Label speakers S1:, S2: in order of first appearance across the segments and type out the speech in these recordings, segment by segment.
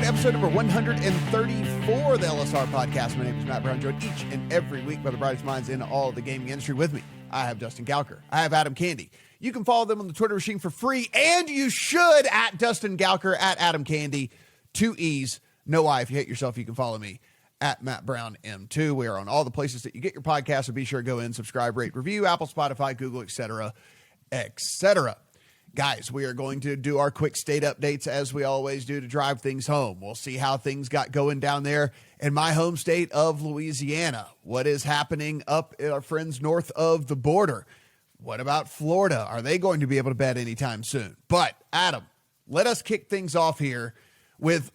S1: to episode number 134 of the LSR Podcast. My name is Matt Brown, joined each and every week by the brightest minds in all of the gaming industry. With me, I have Dustin Gouker. I have Adam Candee. You can follow them on the Twitter machine for free, and you should, at Dustin Gouker, at Adam Candee. 2 E's, no I. If you hate yourself, you can follow me at Matt Brown M2. We are on all the places that you get your podcast, so be sure to go in, subscribe, rate, review, Apple, Spotify, Google, etc., etc. Guys, we are going to do our quick state updates as we always do to drive things home. We'll see how things got going down there in my home state of Louisiana. What is happening up at our friends north of the border? What about Florida? Are they going to be able to bet anytime soon? But, Adam, let us kick things off here with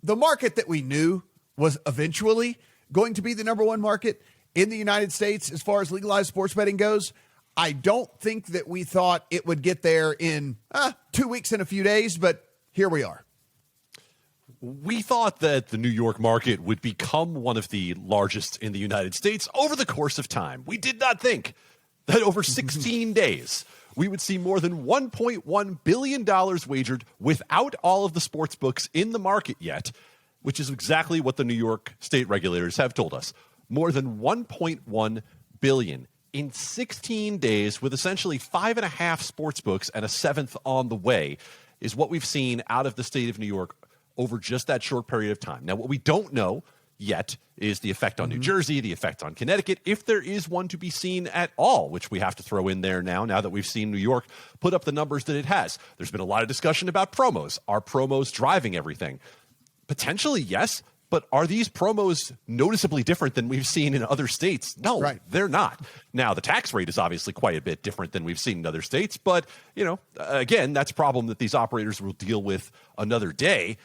S1: the market that we knew was eventually going to be the number one market in the United States as far as legalized sports betting goes. I don't think that we thought it would get there in 2 weeks and a few days, but here we are.
S2: We thought that the New York market would become one of the largest in the United States over the course of time. We did not think that over 16 days, we would see more than $1.1 billion wagered without all of the sports books in the market yet, which is exactly what the New York state regulators have told us. More than $1.1 billion in 16 days, with essentially 5.5 sports books and a 7th on the way, is what we've seen out of the state of New York over just that short period of time. Now, what we don't know yet is the effect on New Jersey, the effect on Connecticut, if there is one to be seen at all, which we have to throw in there now that we've seen New York put up the numbers that it has. There's been a lot of discussion about promos. Are promos driving everything? Potentially, yes. But are these promos noticeably different than we've seen in other states? No, right. They're not. Now, the tax rate is obviously quite a bit different than we've seen in other states. But, again, that's a problem that these operators will deal with another day.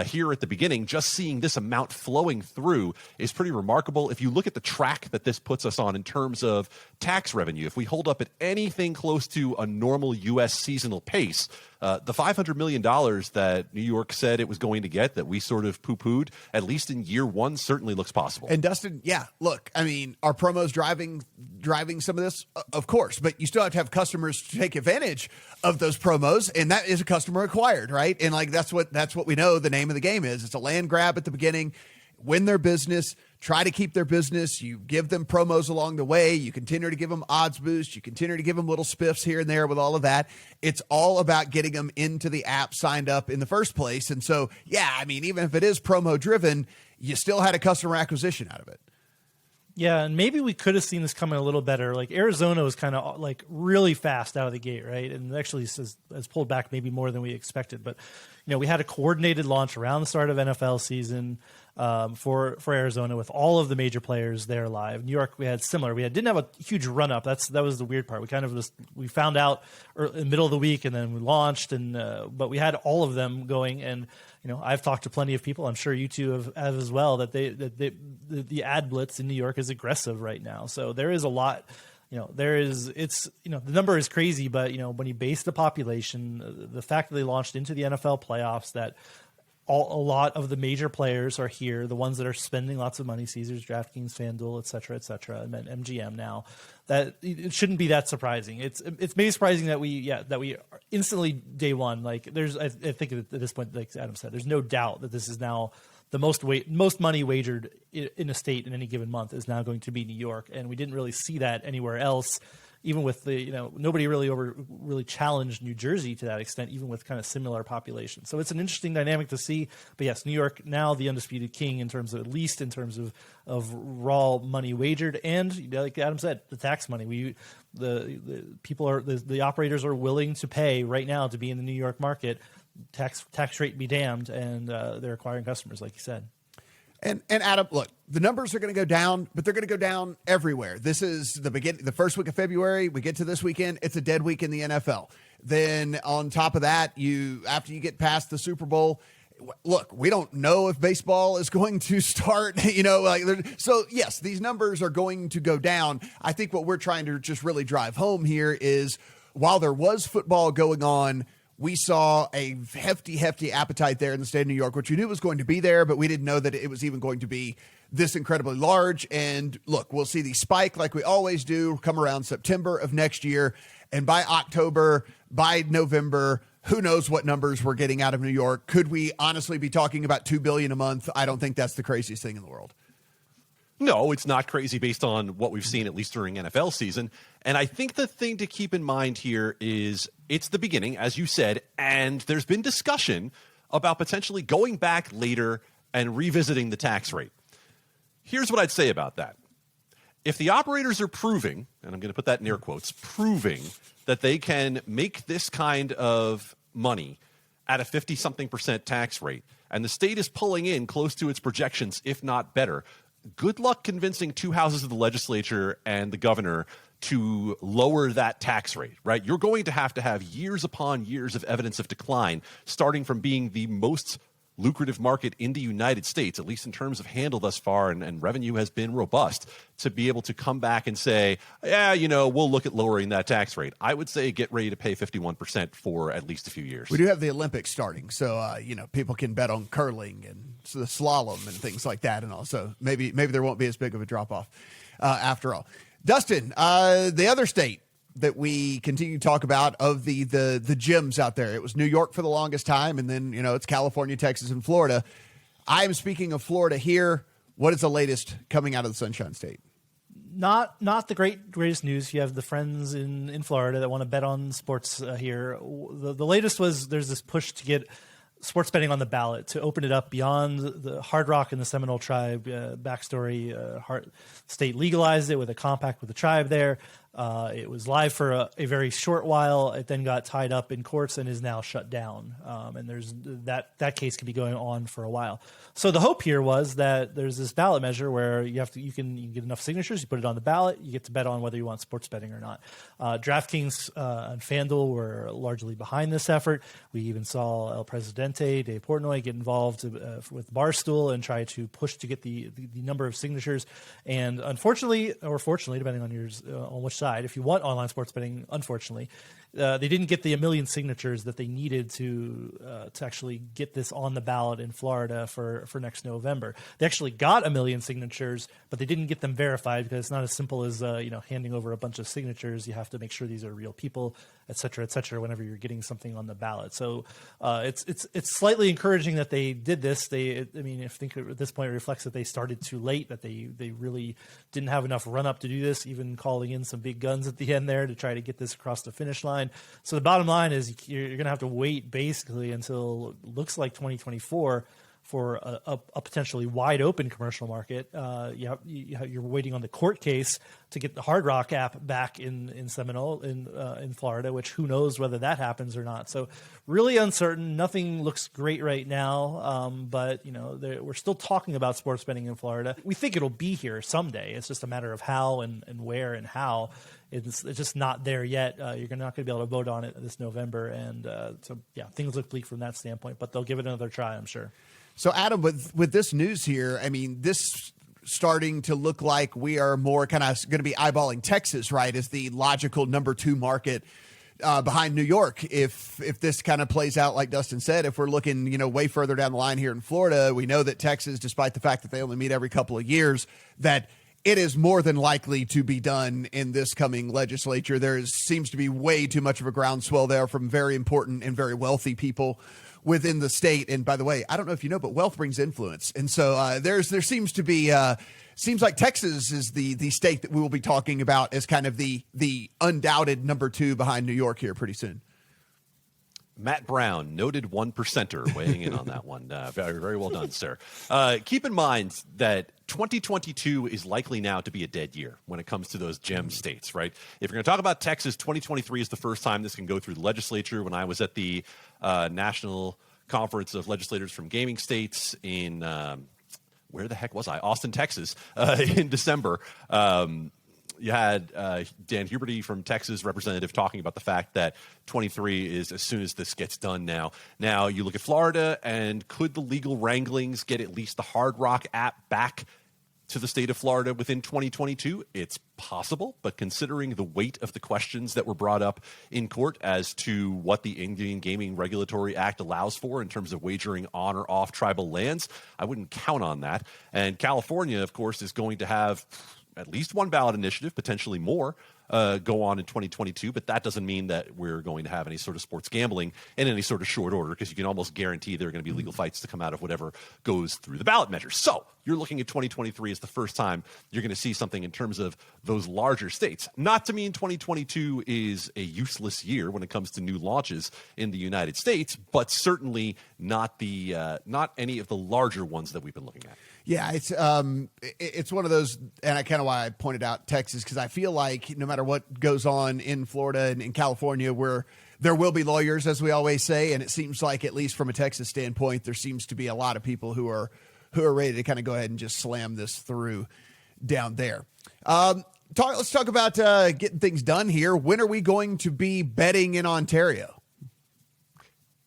S2: Here at the beginning, just seeing this amount flowing through is pretty remarkable. If you look at the track that this puts us on in terms of tax revenue, if we hold up at anything close to a normal U.S. seasonal pace, the $500 million that New York said it was going to get, that we sort of poo-pooed, at least in year one, certainly looks possible.
S1: And Dustin, yeah, look, I mean, are promos driving some of this? Of course, but you still have to have customers to take advantage of those promos, and that is a customer acquired, right? And like that's what we know the name of the game is. It's a land grab at the beginning, win their business, try to keep their business. You give them promos along the way. You continue to give them odds boosts. You continue to give them little spiffs here and there with all of that. It's all about getting them into the app, signed up in the first place. And so, yeah, I mean, even if it is promo driven, you still had a customer acquisition out of it.
S3: Yeah, and maybe we could have seen this coming a little better. Like Arizona was kind of like really fast out of the gate, right? And actually has pulled back maybe more than we expected. But, we had a coordinated launch around the start of NFL season for Arizona with all of the major players there live. New York, we had similar. Didn't have a huge run up. That was the weird part. We kind of we found out in the middle of the week and then we launched, but we had all of them going. And I've talked to plenty of people. I'm sure you two have as well. That the ad blitz in New York is aggressive right now. So there is a lot. The number is crazy, but when you base the population, the fact that they launched into the NFL playoffs, that a lot of the major players are here, the ones that are spending lots of money, Caesars, DraftKings, FanDuel, et cetera, and then MGM now, that it shouldn't be that surprising. It's maybe surprising that we instantly day one, like I think at this point, like Adam said, there's no doubt that this is now the most money wagered in a state in any given month is now going to be New York, and we didn't really see that anywhere else. Even with the nobody really challenged New Jersey to that extent, even with kind of similar population. So it's an interesting dynamic to see. But yes, New York now the undisputed king in terms of of raw money wagered, and like Adam said, the tax money. The operators are willing to pay right now to be in the New York market. Tax rate be damned, and they're acquiring customers, like you said.
S1: And Adam, look, the numbers are going to go down, but they're going to go down everywhere. This is the first week of February. We get to this weekend, it's a dead week in the NFL. Then on top of that, after you get past the Super Bowl, look, we don't know if baseball is going to start, so yes, these numbers are going to go down. I think what we're trying to just really drive home here is while there was football going on, we saw a hefty appetite there in the state of New York, which we knew was going to be there, but we didn't know that it was even going to be this incredibly large. And look, we'll see the spike like we always do come around September of next year. And by October, by November, Who knows what numbers we're getting out of New York? Could we honestly be talking about $2 billion a month? I don't think that's the craziest thing in the world.
S2: No, it's not crazy based on what we've seen, at least during NFL season. And I think the thing to keep in mind here is it's the beginning, as you said, and there's been discussion about potentially going back later and revisiting the tax rate. Here's what I'd say about that. If the operators are proving, and I'm going to put that in air quotes, proving that they can make this kind of money at a 50-something% tax rate, and the state is pulling in close to its projections, if not better, good luck convincing two houses of the legislature and the governor to lower that tax rate, right? You're going to have years upon years of evidence of decline, starting from being the most lucrative market in the United States, at least in terms of handle thus far, and revenue has been robust, to be able to come back and say, yeah, we'll look at lowering that tax rate. I would say get ready to pay 51% for at least a few years.
S1: We do have the Olympics starting, so people can bet on curling and the slalom and things like that, and also maybe there won't be as big of a drop off after all. Dustin, the other state that we continue to talk about of the gyms out there. It was New York for the longest time, and then, it's California, Texas, and Florida. I am speaking of Florida here. What is the latest coming out of the Sunshine State?
S3: Not the greatest news. You have the friends in Florida that want to bet on sports here. The latest was there's this push to get sports betting on the ballot, to open it up beyond the Hard Rock and the Seminole tribe. Backstory, state legalized it with a compact with the tribe there. It was live for a very short while. It then got tied up in courts and is now shut down. And there's that case could be going on for a while. So the hope here was that there's this ballot measure where you can get enough signatures, you put it on the ballot, you get to bet on whether you want sports betting or not. DraftKings and FanDuel were largely behind this effort. We even saw El Presidente, Dave Portnoy, get involved with Barstool and try to push to get the number of signatures. And unfortunately, or fortunately, depending on yours, on which side, if you want online sports betting, unfortunately, they didn't get the 1 million signatures that they needed to actually get this on the ballot in Florida for next November. They actually got 1 million signatures, but they didn't get them verified because it's not as simple as handing over a bunch of signatures. You have to make sure these are real people, et cetera, whenever you're getting something on the ballot. So it's slightly encouraging that they did this. I think at this point it reflects that they started too late, that they really didn't have enough run up to do this, even calling in some big guns at the end there to try to get this across the finish line. So the bottom line is you're going to have to wait basically until looks like 2024 for a potentially wide open commercial market. You're waiting on the court case to get the Hard Rock app back in Seminole in Florida, which who knows whether that happens or not. So really uncertain. Nothing looks great right now. But we're still talking about sports betting in Florida. We think it'll be here someday. It's just a matter of how and where and how. It's just not there yet. You're not going to be able to vote on it this November. And things look bleak from that standpoint, but they'll give it another try, I'm sure.
S1: So, Adam, with this news here, this starting to look like we are more kind of going to be eyeballing Texas, right, as the logical number 2 market behind New York. If this kind of plays out like Dustin said, if we're looking, way further down the line here in Florida, we know that Texas, despite the fact that they only meet every couple of years, that it is more than likely to be done in this coming legislature. There seems to be way too much of a groundswell there from very important and very wealthy people within the state. And by the way, I don't know if you know, but wealth brings influence. And so there seems to be seems like Texas is the state that we will be talking about as kind of the undoubted number 2 behind New York here pretty soon.
S2: Matt Brown, noted 1%er, weighing in on that one. Very, very well done, sir. Keep in mind that 2022 is likely now to be a dead year when it comes to those gem states, right? If you're going to talk about Texas, 2023 is the first time this can go through the legislature. When I was at the National Conference of Legislators from Gaming States in, where the heck was I? Austin, Texas, in December. You had Dan Huberty from Texas, representative, talking about the fact that 23 is as soon as this gets done now. Now, you look at Florida, and could the legal wranglings get at least the Hard Rock app back to the state of Florida within 2022? It's possible, but considering the weight of the questions that were brought up in court as to what the Indian Gaming Regulatory Act allows for in terms of wagering on or off tribal lands, I wouldn't count on that. And California, of course, is going to have at least one ballot initiative, potentially more, go on in 2022, but that doesn't mean that we're going to have any sort of sports gambling in any sort of short order, because you can almost guarantee there are going to be legal fights to come out of whatever goes through the ballot measures. So you're looking at 2023 as the first time you're going to see something in terms of those larger states. Not to mean 2022 is a useless year when it comes to new launches in the United States, but certainly not any of the larger ones that we've been looking at.
S1: Yeah, it's one of those, and I kind of why I pointed out Texas, because I feel like no matter what goes on in Florida and in California, where there will be lawyers, as we always say, and it seems like, at least from a Texas standpoint, there seems to be a lot of people who are ready to kind of go ahead and just slam this through down there. Let's talk about getting things done here. When are we going to be betting in Ontario?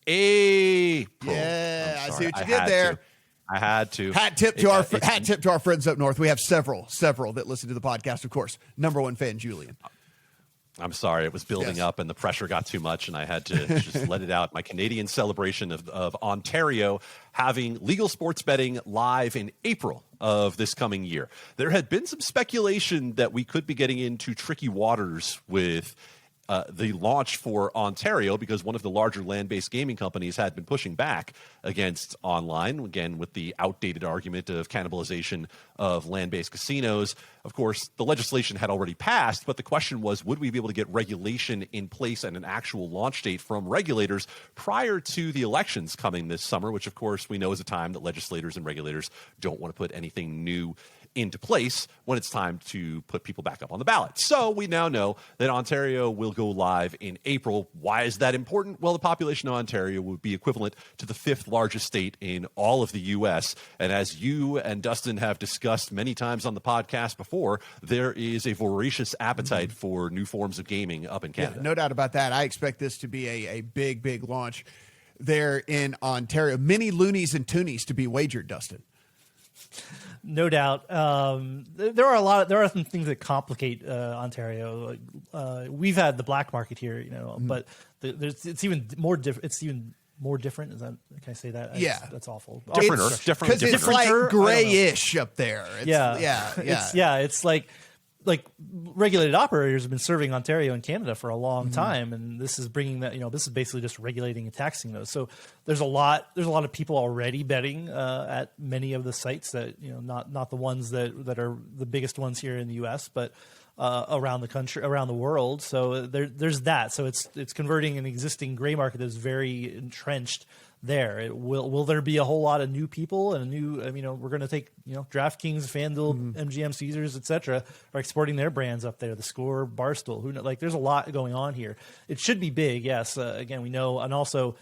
S2: April.
S1: Yeah, I see what you did there.
S2: I had to.
S1: Hat tip to our friends up north. We have several that listen to the podcast, of course. Number one fan, Julian.
S2: I'm sorry, it was building up and the pressure got too much, and I had to just let it out. My Canadian celebration of Ontario having legal sports betting live in April of this coming year. There had been some speculation that we could be getting into tricky waters with the launch for Ontario, because one of the larger land-based gaming companies had been pushing back against online, again, with the outdated argument of cannibalization of land-based casinos. Of course, the legislation had already passed, but the question was, would we be able to get regulation in place and an actual launch date from regulators prior to the elections coming this summer, which, of course, we know is a time that legislators and regulators don't want to put anything new into place when it's time to put people back up on the ballot. So we now know that Ontario will go live in April. Why is that important? Well, the population of Ontario would be equivalent to the 5th largest state in all of the U.S. And as you and Dustin have discussed many times on the podcast before, there is a voracious appetite for new forms of gaming up in Canada.
S1: Yeah, no doubt about that. I expect this to be a big launch there in Ontario. Many loonies and toonies to be wagered, Dustin.
S3: No doubt. There are some things that complicate Ontario. We've had the black market here, but it's even more different. It's even more different. Is that, can I say that?
S1: Yeah,
S3: that's awful.
S2: Different,
S1: because it's like grayish up there.
S3: It's like regulated operators have been serving Ontario and Canada for a long time, and this is bringing that. This is basically just regulating and taxing those. So there's a lot of people already betting at many of the sites that not the ones that are the biggest ones here in the U.S., but around the country, around the world. So there's that. So it's converting an existing gray market that's very entrenched there. Will there be a whole lot of new people and a new? We're going to take DraftKings, FanDuel, MGM, Caesars, etc. are exporting their brands up there. The Score, Barstool. Who there's a lot going on here. It should be big. Yes. Again, we know, and also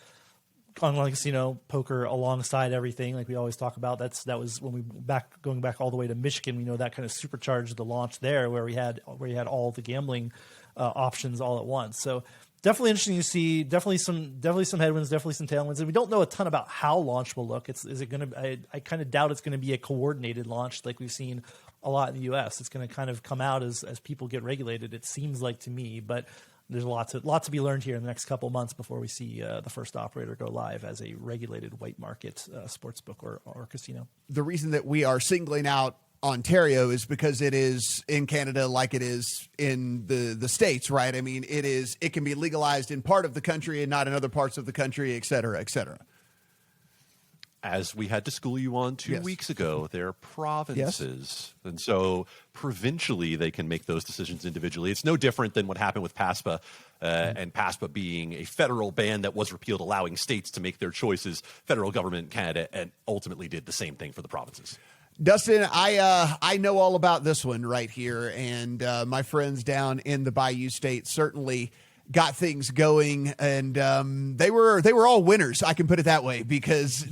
S3: online casino, poker alongside everything, like we always talk about. That was when going back all the way to Michigan. We know that kind of supercharged the launch there, where you had all the gambling options all at once. So. Definitely interesting to see. Definitely some headwinds. Definitely some tailwinds. And we don't know a ton about how launch will look. Is it going to? I kind of doubt it's going to be a coordinated launch like we've seen a lot in the U.S. It's going to kind of come out as people get regulated. It seems like to me, but there's a lot to be learned here in the next couple of months before we see the first operator go live as a regulated white market sportsbook or casino.
S1: The reason that we are singling out Ontario is because it is in Canada like it is in the States, right? I mean, it can be legalized in part of the country and not in other parts of the country, et cetera, et cetera.
S2: As we had to school you on 2 weeks ago, they're provinces. Yes. And so provincially, they can make those decisions individually. It's no different than what happened with PASPA, and PASPA being a federal ban that was repealed, allowing states to make their choices. Federal government in Canada and ultimately did the same thing for the provinces.
S1: Dustin, I know all about this one right here, and my friends down in the Bayou State certainly got things going, and they were all winners. I can put it that way, because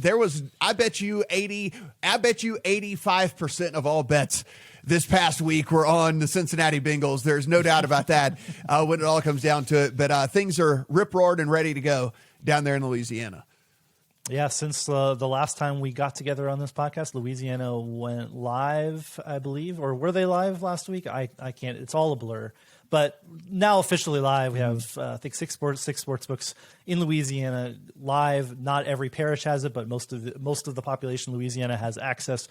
S1: I bet you 85% of all bets this past week were on the Cincinnati Bengals. There's no doubt about that when it all comes down to it. But things are rip-roared and ready to go down there in Louisiana.
S3: Yeah, since the last time we got together on this podcast, Louisiana went live, I believe, or were they live last week? I can't. It's all a blur. But now officially live, we have I think six sportsbooks in Louisiana live. Not every parish has it, but most of the population in Louisiana has access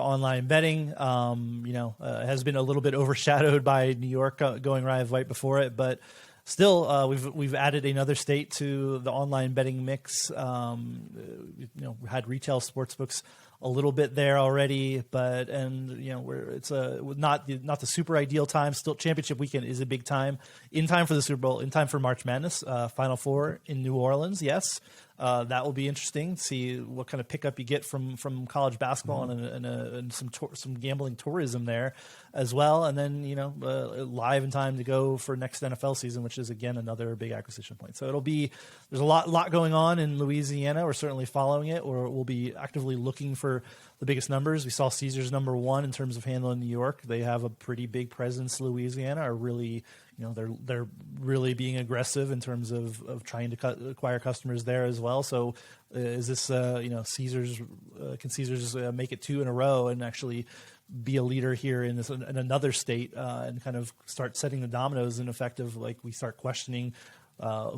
S3: online betting. Has been a little bit overshadowed by New York going right before it, but still, we've added another state to the online betting mix. We had retail sportsbooks a little bit there already, but it's not the super ideal time. Still, championship weekend is a big time. In time for the Super Bowl, in time for March Madness, Final Four in New Orleans. Yes, that will be interesting. See what kind of pickup you get from college basketball and some gambling tourism there as well. And then live in time to go for next NFL season, which is again another big acquisition point. So there's a lot going on in Louisiana. We're certainly following it, or we'll be actively looking for the biggest numbers. We saw Caesars number one in terms of handle in New York. They have a pretty big presence. Louisiana are really, they're really being aggressive in terms of trying to acquire customers there as well. So is this Caesars? Can Caesars make it two in a row and actually be a leader here in another state and kind of start setting the dominoes in effect of, like, we start questioning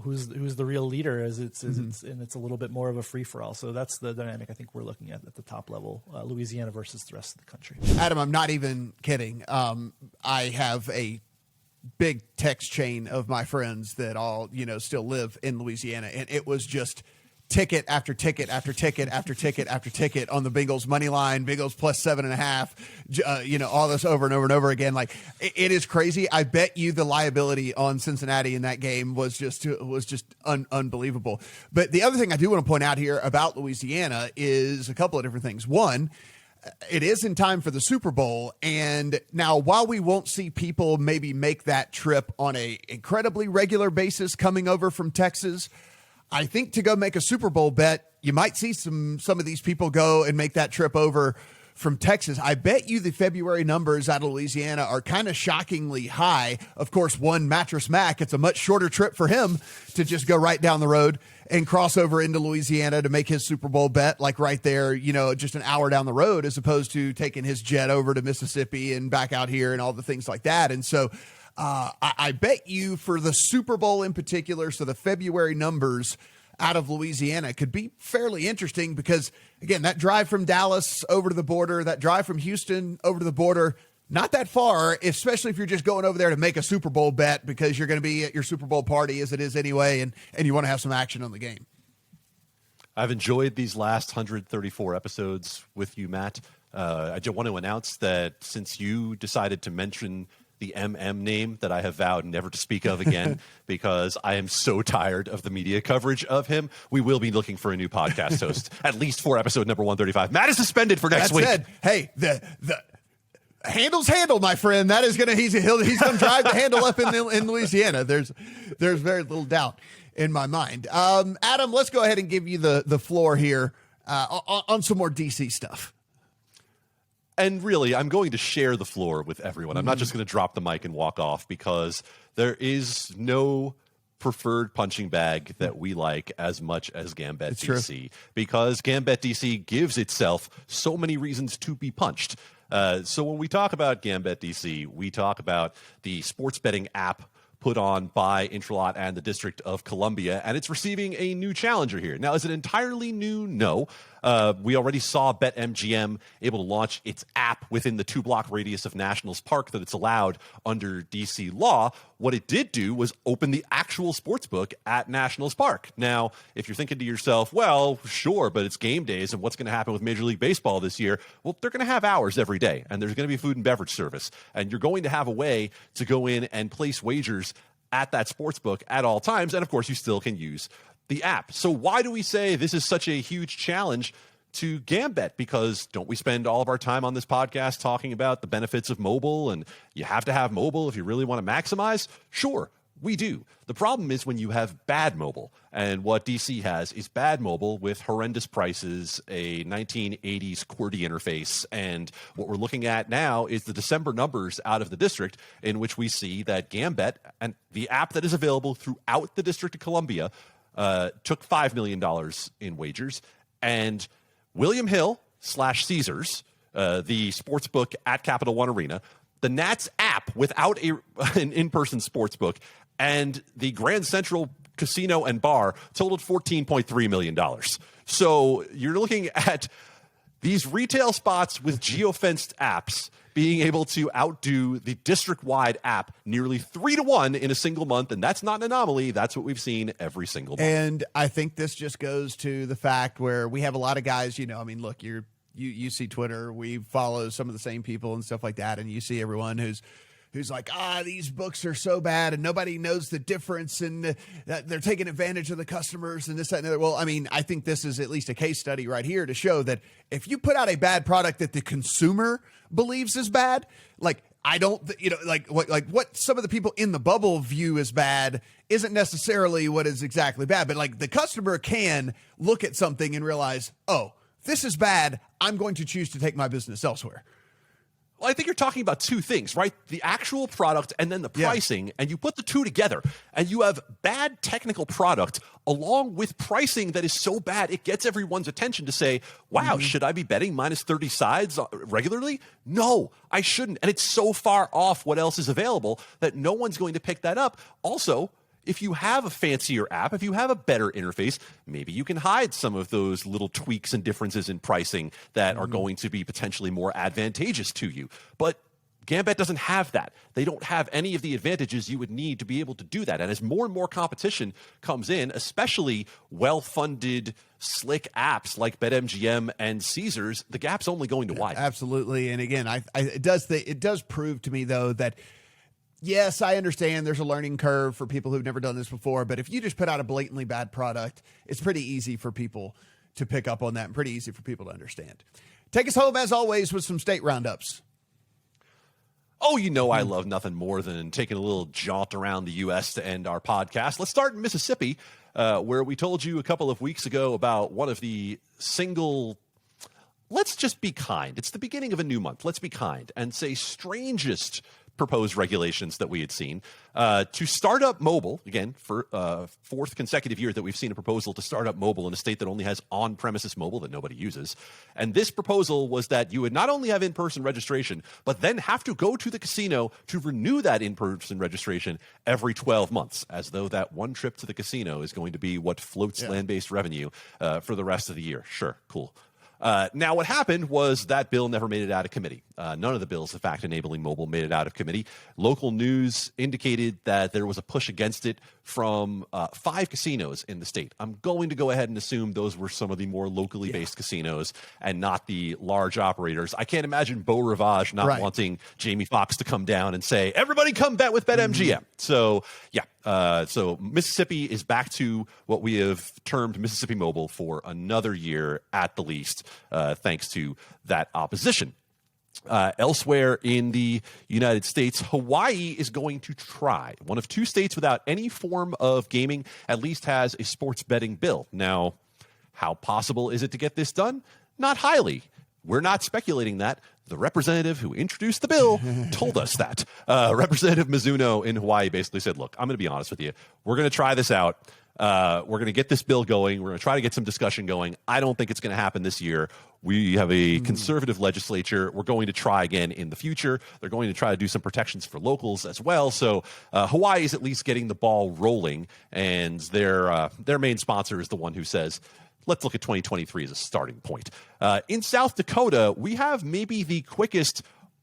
S3: who's the real leader as it's a little bit more of a free for all. So that's the dynamic I think we're looking at the top level, Louisiana versus the rest of the country.
S1: Adam, I'm not even kidding. I have a big text chain of my friends that all still live in Louisiana, and it was just ticket after ticket after ticket after ticket after ticket on the Bengals money line, Bengals plus 7.5, all this over and over and over again. Like, it is crazy. I bet you the liability on Cincinnati in that game was just unbelievable. But the other thing I do want to point out here about Louisiana is a couple of different things. One, it is in time for the Super Bowl. And now, while we won't see people maybe make that trip on a incredibly regular basis coming over from Texas, I think to go make a Super Bowl bet, you might see some of these people go and make that trip over from Texas. I bet you the February numbers out of Louisiana are kind of shockingly high. Of course, one Mattress Mac, it's a much shorter trip for him to just go right down the road and cross over into Louisiana to make his Super Bowl bet, like right there, just an hour down the road, as opposed to taking his jet over to Mississippi and back out here and all the things like that. And so I bet you for the Super Bowl in particular, so the February numbers out of Louisiana could be fairly interesting because, again, that drive from Dallas over to the border, that drive from Houston over to the border, not that far, especially if you're just going over there to make a Super Bowl bet because you're going to be at your Super Bowl party as it is anyway, and you want to have some action on the game.
S2: I've enjoyed these last 134 episodes with you, Matt. I just want to announce that since you decided to mention the MM name that I have vowed never to speak of again because I am so tired of the media coverage of him, we will be looking for a new podcast host, at least for episode number 135. Matt is suspended for next week.
S1: Said, hey, the handle's handle, my friend. That is gonna he's gonna drive the handle up in Louisiana. There's very little doubt in my mind. Adam, let's go ahead and give you the floor here on some more DC stuff.
S2: And really, I'm going to share the floor with everyone. I'm not just going to drop the mic and walk off because there is no preferred punching bag that we like as much as Gambit
S1: it's
S2: DC
S1: true.
S2: Because Gambit DC gives itself so many reasons to be punched. So when we talk about Gambit DC, we talk about the sports betting app put on by Intralot and the District of Columbia, and it's receiving a new challenger here. Now, is it entirely new? No. We already saw BetMGM able to launch its app within the 2-block radius of Nationals Park that it's allowed under DC law. What it did do was open the actual sportsbook at Nationals Park. Now, if you're thinking to yourself, well, sure, but it's game days, and what's going to happen with Major League Baseball this year? Well, they're going to have hours every day, and there's going to be food and beverage service, and you're going to have a way to go in and place wagers at that sportsbook at all times, and of course, you still can use the app. So why do we say this is such a huge challenge to Gambit? Because don't we spend all of our time on this podcast talking about the benefits of mobile, and you have to have mobile if you really want to maximize? Sure, we do. The problem is when you have bad mobile, and what DC has is bad mobile with horrendous prices, a 1980s QWERTY interface, and what we're looking at now is the December numbers out of the district, in which we see that Gambit, and the app that is available throughout the District of Columbia, took $5 million in wagers, and William Hill / Caesars, the sportsbook at Capital One Arena, the Nats app without an in-person sportsbook, and the Grand Central Casino and Bar totaled $14.3 million. So you're looking at These retail spots with geofenced apps being able to outdo the district-wide app nearly 3-1 in a single month, and that's not an anomaly. That's what we've seen every single month.
S1: And I think this just goes to the fact where we have a lot of guys, I mean, look, you see Twitter, we follow some of the same people and stuff like that, and you see everyone who's like, these books are so bad and nobody knows the difference and that they're taking advantage of the customers and this, that, and the other. Well, I mean, I think this is at least a case study right here to show that if you put out a bad product that the consumer believes is bad, like I don't, what some of the people in the bubble view as bad isn't necessarily what is exactly bad, but like the customer can look at something and realize, oh, this is bad. I'm going to choose to take my business elsewhere.
S2: Well, I think you're talking about two things, right? The actual product and then the pricing, and you put the two together, and you have bad technical product along with pricing that is so bad it gets everyone's attention to say, wow, should I be betting minus 30 sides regularly? No, I shouldn't. And it's so far off what else is available that no one's going to pick that up. Also, if you have a fancier app, if you have a better interface, maybe you can hide some of those little tweaks and differences in pricing that are going to be potentially more advantageous to you. But Gambit doesn't have that. They don't have any of the advantages you would need to be able to do that. And as more and more competition comes in, especially well-funded, slick apps like BetMGM and Caesars, the gap's only going to widen.
S1: Absolutely. And again, it does prove to me, though, that yes, I understand there's a learning curve for people who've never done this before, but if you just put out a blatantly bad product, it's pretty easy for people to pick up on that and pretty easy for people to understand. Take us home, as always, with some state roundups.
S2: Oh, I love nothing more than taking a little jaunt around the U.S. to end our podcast. Let's start in Mississippi, where we told you a couple of weeks ago about one of the let's just be kind. It's the beginning of a new month. Let's be kind and say strangest proposed regulations that we had seen to start up mobile, again, for fourth consecutive year that we've seen a proposal to start up mobile in a state that only has on-premises mobile that nobody uses. And this proposal was that you would not only have in-person registration, but then have to go to the casino to renew that in-person registration every 12 months, as though that one trip to the casino is going to be what floats land-based revenue for the rest of the year. Sure, cool. Now, what happened was that bill never made it out of committee. None of the bills, in fact, enabling mobile made it out of committee. Local news indicated that there was a push against it from 5 casinos in the state. I'm going to go ahead and assume those were some of the more locally based casinos and not the large operators. I can't imagine Beau Rivage not wanting Jamie Foxx to come down and say, everybody come bet with BetMGM. So, so Mississippi is back to what we have termed Mississippi Mobile for another year at the least, thanks to that opposition. Elsewhere in the United States, Hawaii is going to try. One of 2 states without any form of gaming at least has a sports betting bill. Now, how possible is it to get this done? Not highly. We're not speculating that. The representative who introduced the bill told us that. Representative Mizuno in Hawaii basically said, look, I'm going to be honest with you. We're going to try this out. We're going to get this bill going. We're going to try to get some discussion going. I don't think it's going to happen this year. We have a conservative legislature. We're going to try again in the future. They're going to try to do some protections for locals as well. So Hawaii is at least getting the ball rolling, and their main sponsor is the one who says, let's look at 2023 as a starting point. In South Dakota, we have maybe the quickest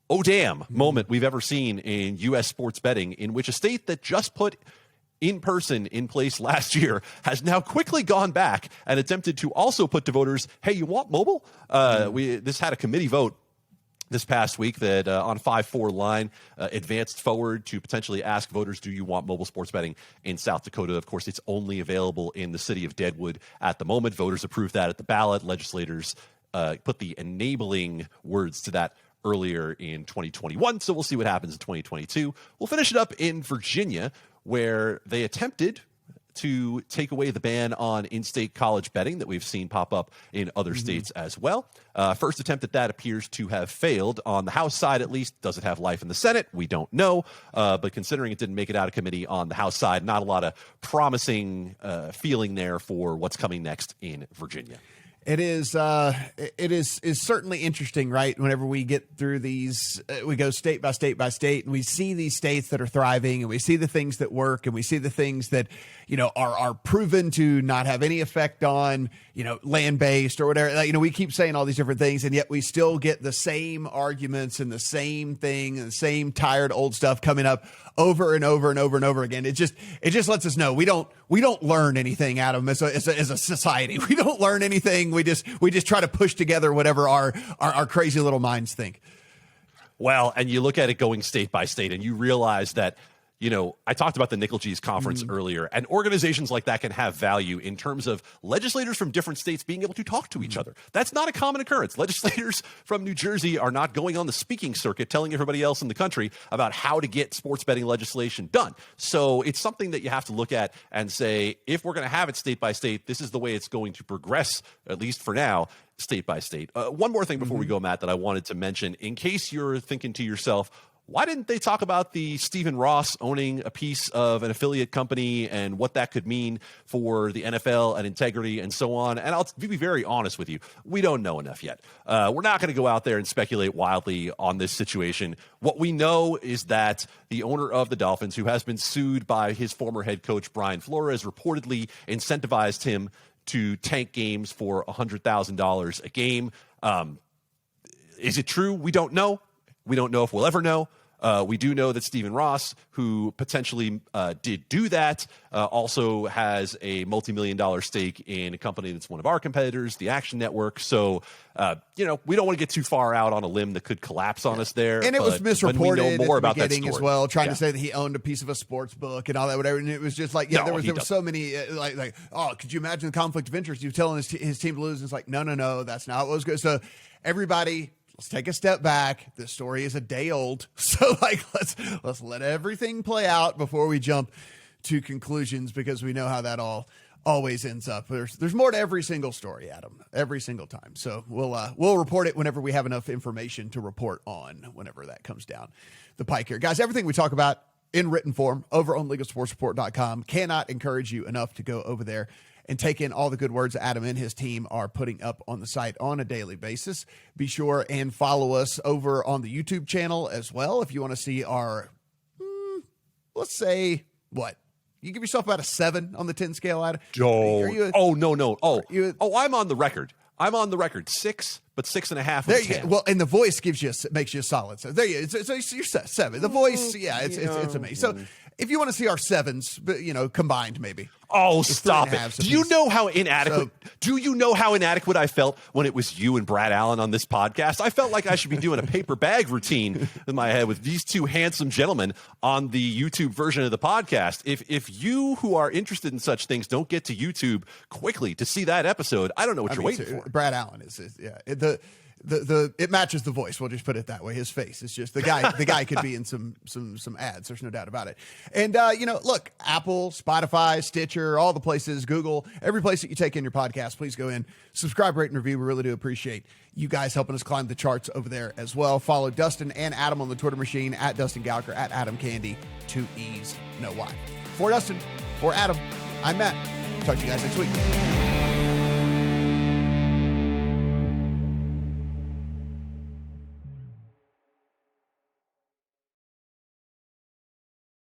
S2: oh damn moment we've ever seen in U.S. sports betting, in which a state that just put in-person in place last year has now quickly gone back and attempted to also put to voters, hey, you want mobile? This had a committee vote this past week that on 5-4 line advanced forward to potentially ask voters, do you want mobile sports betting in South Dakota? Of course, it's only available in the city of Deadwood at the moment. Voters approved that at the ballot. Legislators put the enabling words to that earlier in 2021, so we'll see what happens in 2022. We'll finish it up in Virginia, where they attempted to take away the ban on in-state college betting that we've seen pop up in other states as well. First attempt at that appears to have failed on the House side, at least. Does it have life in the Senate? We don't know. But considering it didn't make it out of committee on the House side, not a lot of promising feeling there for what's coming next in Virginia.
S1: It is certainly interesting, right? Whenever we get through these, we go state by state by state, and we see these states that are thriving, and we see the things that work, and we see the things that, are proven to not have any effect on, land-based or whatever. We keep saying all these different things, and yet we still get the same arguments and the same thing and the same tired old stuff coming up over and over and over and over again. It just lets us know we don't learn anything, Adam, as a society. We don't learn anything. We just try to push together whatever our crazy little minds think.
S2: Well, and you look at it going state by state, and you realize that, I talked about the Nickel G's conference earlier, and organizations like that can have value in terms of legislators from different states being able to talk to each other. That's not a common occurrence. Legislators from New Jersey are not going on the speaking circuit telling everybody else in the country about how to get sports betting legislation done. So it's something that you have to look at and say, if we're going to have it state by state, this is the way it's going to progress, at least for now, state by state. One more thing before we go, Matt, that I wanted to mention, in case you're thinking to yourself, why didn't they talk about the Stephen Ross owning a piece of an affiliate company and what that could mean for the NFL and integrity and so on? And I'll be very honest with you. We don't know enough yet. We're not going to go out there and speculate wildly on this situation. What we know is that the owner of the Dolphins, who has been sued by his former head coach, Brian Flores, reportedly incentivized him to tank games for $100,000 a game. Is it true? We don't know. We don't know if we'll ever know. We do know that Stephen Ross, who potentially did do that, also has a multi-million-dollar stake in a company that's one of our competitors, the Action Network. So, we don't want to get too far out on a limb that could collapse on us there.
S1: And it was misreported
S2: more
S1: at
S2: about
S1: the beginning
S2: that
S1: as well, trying to say that he owned a piece of a sports book and all that, whatever. And it was just like, there was so many, could you imagine the conflict of interest? He was telling his team to lose. And it's like, no, that's not what was good. So everybody, let's take a step back. This story is a day old. So let's let everything play out before we jump to conclusions, because we know how that always ends up. There's more to every single story, Adam, every single time. So we'll report it whenever we have enough information to report on, whenever that comes down the pike here. Guys, everything we talk about in written form over on legalsportsreport.com. Cannot encourage you enough to go over there and take in all the good words Adam and his team are putting up on the site on a daily basis. Be sure and follow us over on the YouTube channel as well if you want to see our, let's say, what? You give yourself about a 7 on the 10 scale, Adam?
S2: No. I'm on the record. 6, but 6.5 of 10.
S1: Well, and the voice makes you a solid. So there you go. So you're 7. The voice, it's amazing. So if you want to see our 7s, but combined maybe.
S2: Oh, stop it. Do you know how inadequate I felt when it was you and Brad Allen on this podcast? I felt like I should be doing a paper bag routine in my head with these two handsome gentlemen on the YouTube version of the podcast. If you who are interested in such things don't get to YouTube quickly to see that episode, I don't know what you're waiting for.
S1: Brad Allen is it matches the voice. We'll just put it that way. His face is just the guy. The guy could be in some ads. There's no doubt about it. And look, Apple, Spotify, Stitcher, all the places, Google, every place that you take in your podcast. Please go in, subscribe, rate, and review. We really do appreciate you guys helping us climb the charts over there as well. Follow Dustin and Adam on the Twitter machine at Dustin Gouker, at Adam Candee, 2 E's, no Y. For Dustin, for Adam, I'm Matt. Talk to you guys next week.